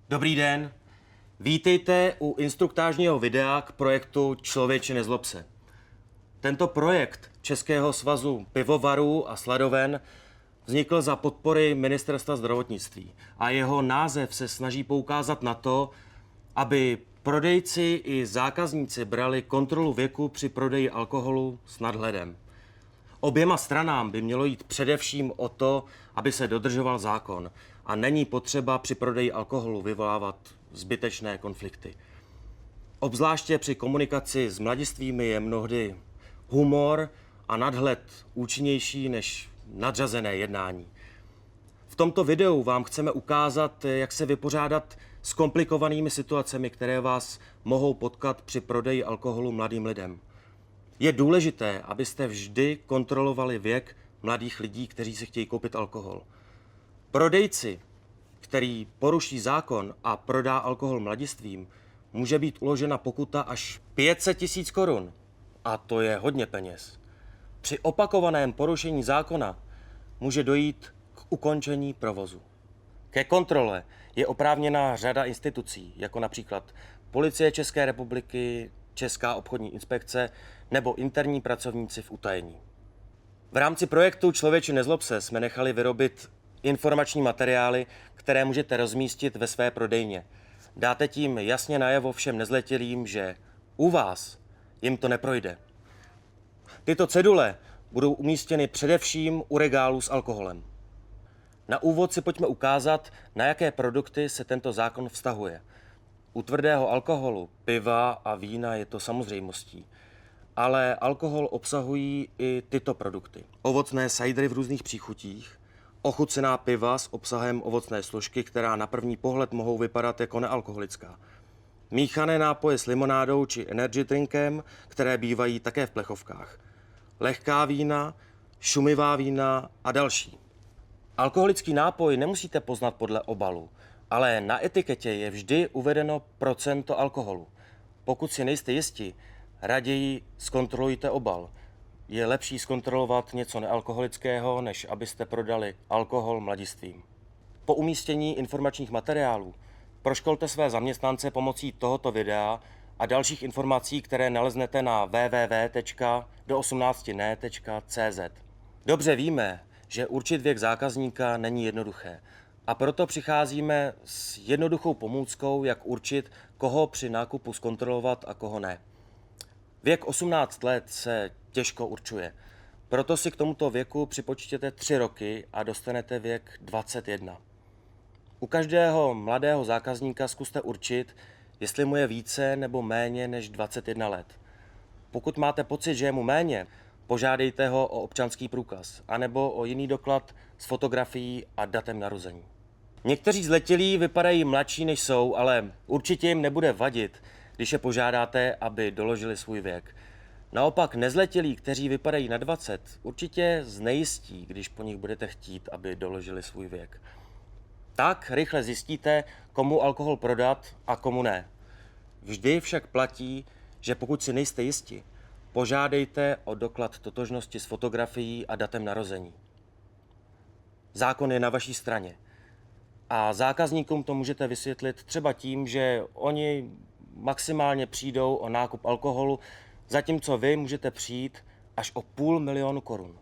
Dobrý den. Vítejte u instruktážního videa k projektu Člověče nezlob se. Tento projekt Českého svazu pivovarů a sladoven vznikl za podpory Ministerstva zdravotnictví a jeho název se snaží poukázat na to, aby prodejci i zákazníci brali kontrolu věku při prodeji alkoholu s nadhledem. Oběma stranám by mělo jít především o to, aby se dodržoval zákon a není potřeba při prodeji alkoholu vyvolávat zbytečné konflikty. Obzvláště při komunikaci s mladistvými je mnohdy humor a nadhled účinnější než nadřazené jednání. V tomto videu vám chceme ukázat, jak se vypořádat s komplikovanými situacemi, které vás mohou potkat při prodeji alkoholu mladým lidem. Je důležité, abyste vždy kontrolovali věk mladých lidí, kteří si chtějí koupit alkohol. Prodejci, který poruší zákon a prodá alkohol mladistvím, může být uložena pokuta až 500 000 korun. A to je hodně peněz. Při opakovaném porušení zákona může dojít k ukončení provozu. Ke kontrole je oprávněná řada institucí, jako například Policie České republiky, Česká obchodní inspekce nebo interní pracovníci v utajení. V rámci projektu Člověče nezlob se jsme nechali vyrobit informační materiály, které můžete rozmístit ve své prodejně. Dáte tím jasně najevo všem nezletilým, že u vás jim to neprojde. Tyto cedule budou umístěny především u regálů s alkoholem. Na úvod si pojďme ukázat, na jaké produkty se tento zákon vztahuje. U tvrdého alkoholu, piva a vína je to samozřejmostí, ale alkohol obsahují i tyto produkty. Ovocné sajdry v různých příchutích, ochucená piva s obsahem ovocné složky, která na první pohled mohou vypadat jako nealkoholická. Míchané nápoje s limonádou či energy drinkem, které bývají také v plechovkách. Lehká vína, šumivá vína a další. Alkoholický nápoj nemusíte poznat podle obalu, ale na etiketě je vždy uvedeno procento alkoholu. Pokud si nejste jisti, raději zkontrolujte obal. Je lepší zkontrolovat něco nealkoholického, než abyste prodali alkohol mladistvím. Po umístění informačních materiálů proškolte své zaměstnance pomocí tohoto videa a dalších informací, které naleznete na www.do18ne.cz. Dobře víme, že určit věk zákazníka není jednoduché a proto přicházíme s jednoduchou pomůckou, jak určit, koho při nákupu zkontrolovat a koho ne. Věk 18 let se těžko určuje, proto si k tomuto věku připočtěte 3 roky a dostanete věk 21. U každého mladého zákazníka zkuste určit, jestli mu je více nebo méně než 21 let. Pokud máte pocit, že je mu méně, požádejte ho o občanský průkaz anebo o jiný doklad s fotografií a datem narození. Někteří zletilí vypadají mladší než jsou, ale určitě jim nebude vadit, když je požádáte, aby doložili svůj věk. Naopak nezletilí, kteří vypadají na 20, určitě znejistí, když po nich budete chtít, aby doložili svůj věk. Tak rychle zjistíte, komu alkohol prodat a komu ne. Vždy však platí, že pokud si nejste jisti, požádejte o doklad totožnosti s fotografií a datem narození. Zákon je na vaší straně. A zákazníkům to můžete vysvětlit třeba tím, že oni maximálně přijdou o nákup alkoholu, zatímco vy můžete přijít až o 500 000 korun.